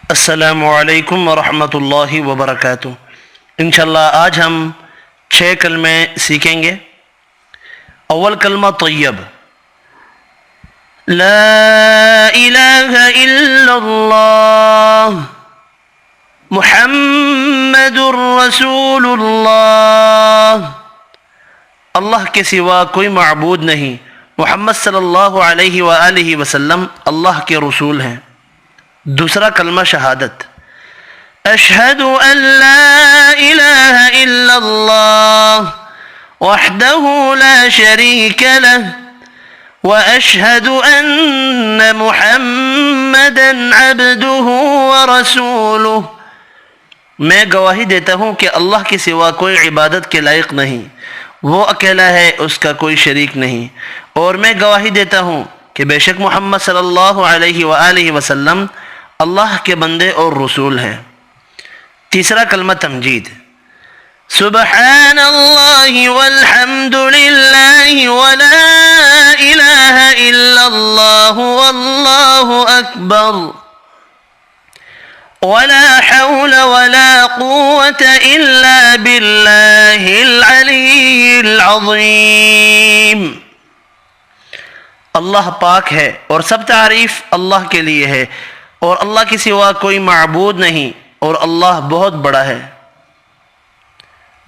अस्सलामु अलैकुम वरहमतुल्लाहि वबरकातुह। इंशाअल्लाह आज हम 6 कलमे सीखेंगे। अव्वल कलमा तय्यब, ला इलाहा इल्लल्लाह मुहम्मदुर रसूलुल्लाह। अल्लाह के सिवा कोई माबूद नहीं, मोहम्मद सल्लल्लाहु अलैहि वआलिहि वसल्लम अल्लाह के रसूल हैं। दूसरा कलमा शहादत, अशहदु अल्ला इलाहा इल्लल्लाह वहदहु ला शरीक लह व अशहदु अन्न मुहम्मदन अब्दुहु व रसूलुह। मैं गवाही देता हूँ कि अल्लाह के सिवा कोई इबादत के लायक नहीं, वो अकेला है, उसका कोई शरीक नहीं। और मैं गवाही देता हूँ कि बेशक मोहम्मद सल्लल्लाहु अलैहि वआलिहि वसल्लम अल्लाह के बंदे और रसूल हैं। तीसरा कलमा तमजीद, सुबहानल्लाहि वल्हम्दुलिल्लाहि वला इलाहा इल्लल्लाहु वल्लाहु अकबर वला हौला वला कुव्वता इल्ला बिल्लाहिल अलिय्यिल अज़ीम। अल्लाह पाक है और सब तारीफ़ अल्लाह के लिए है और अल्लाह के सिवा कोई माबूद नहीं और अल्लाह बहुत बड़ा है।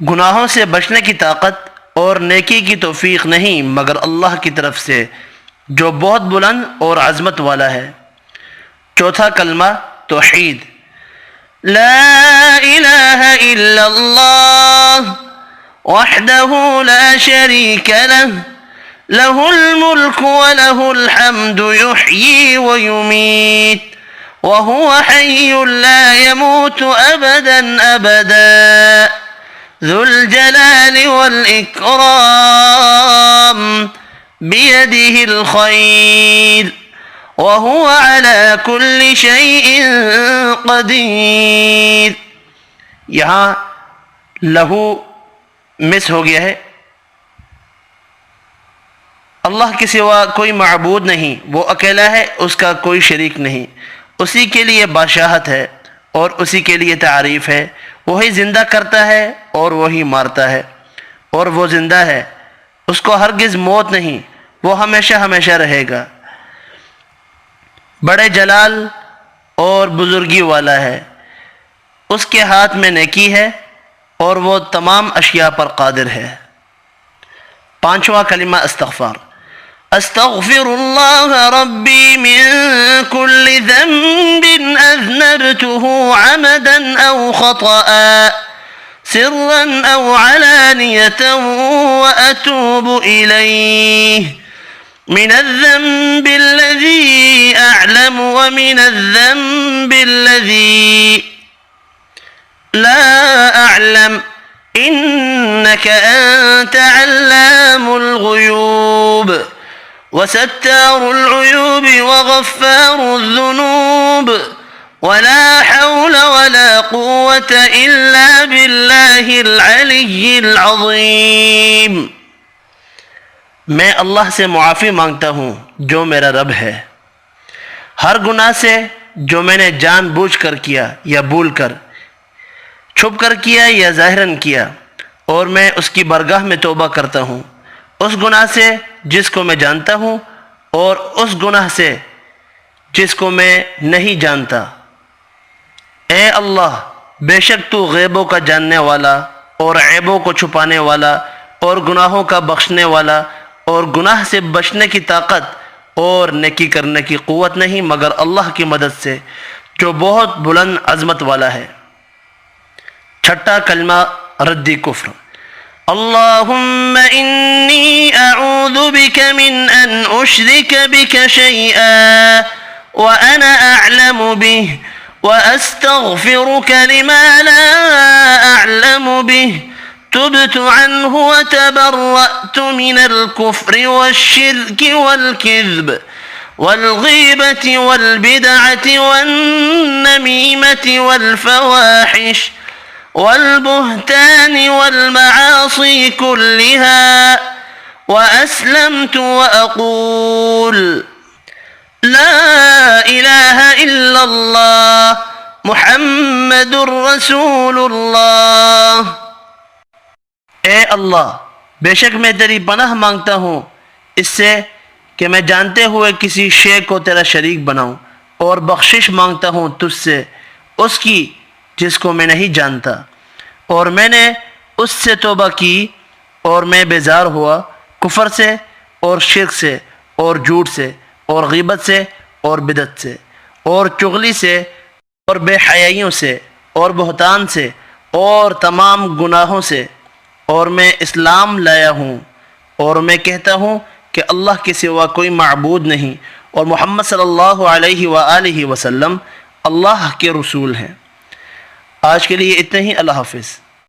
गुनाहों से बचने की ताकत और नेकी की तौफीक नहीं मगर अल्लाह की तरफ से, जो बहुत बुलंद और अज़मत वाला है। चौथा कलमा तौहीद, ला इलाहा इल्लल्लाह वहदहु ला शरीक लह लहुल मुल्कु व लहुल हम्दु युह्यी व युमीत वहुव हय्युन ला यमूतु अबदन अबदा ज़ुल जलालि वल इकराम बियदिहिल खैर वहुव अला कुल्लि शैइन क़दीर। यहाँ लहू मिस हो गया है। अल्लाह के सिवा कोई माबूद नहीं, वो अकेला है, उसका कोई शरीक नहीं। उसी के लिए बादशाहत है और उसी के लिए तारीफ़ है। वही ज़िंदा करता है और वही मारता है और वो ज़िंदा है, उसको हरगिज़ मौत नहीं, वो हमेशा हमेशा रहेगा। बड़े जलाल और बुज़ुर्गी वाला है, उसके हाथ में नेकी है और वो तमाम अशिया पर कादिर है। पांचवा कलिमा इस्तग़फ़ार, अस्तग़फ़िरुल्लाह रब्बी मिन कुल्लि ज़ंबिन अज़नबतुहु अमदन औ ख़तअ सिर्रन औ अलानियतन व अतूबु इलैहि मिनज़्ज़ंबि अल्लज़ी अअलम व मिनज़्ज़ंबि अल्लज़ी ला अअलम इन्नक अन्त अल्लामुल ग़ुयूब वसत्तारुल उयूब वग़फ़्फ़ारुज़ ज़ुनूब वला हौला वला कुव्वता इल्ला बिल्लाहिल अलिय्यिल अज़ीम। मैं अल्लाह से मुआफ़ी मांगता हूँ जो मेरा रब है, हर गुनाह से जो मैंने जानबूझकर किया या भूल कर, छुप कर किया या ज़ाहिरन किया। और मैं उसकी बरगाह में तौबा करता हूँ उस गुनाह से जिसको मैं जानता हूँ और उस गुनाह से जिसको मैं नहीं जानता। ए अल्लाह, बेशक तू ग़ैबों का जानने वाला और ऐबों को छुपाने वाला और गुनाहों का बख्शने वाला और गुनाह से बचने की ताकत और नेकी करने की क़ुव्वत नहीं मगर अल्लाह की मदद से, जो बहुत बुलंद अज़मत वाला है। छठा कलमा रद्दी कुफ्र, अल्लाहुम्मा इन्नी अऊज़ु बिक मिन अन उश्रिक बिक शैअन व अना अअलमु बिह व अस्तग़फ़िरुक लिमा ला अअलमु बिह तुब्तु अन्हु व तबर्रअतु मिनल कुफ्रि वश्शिर्कि वल किज़्ब वल ग़ीबति वल बिदअति वन नमीमति वल फ़वाहिश वल्बुहतान वल्मआसी कुल्लिहा व अस्लमतु व अक़ूल ला इलाहा इल्लल्लाह मुहम्मदुर रसूलुल्लाह। ए अल्लाह, बेशक मैं तेरी पनाह मांगता हूँ इससे कि मैं जानते हुए किसी शे को तेरा शरीक बनाऊँ, और बख्शिश मांगता हूँ तुझसे उसकी जिसको मैं नहीं जानता। और मैंने उससे तौबा की और मैं बेजार हुआ कुफर से और शिर्क से और झूठ से और ग़ीबत से और बिदत से और चुगली से और बेहयाइयों से और बहतान से और तमाम गुनाहों से। और मैं इस्लाम लाया हूँ और मैं कहता हूँ कि अल्लाह के सिवा कोई माबूद नहीं और मोहम्मद सल्लल्लाहु अलैहि वसल्लम अल्लाह के रसूल हैं। आज के लिए इतना ही। अल्लाह हाफ़िज़।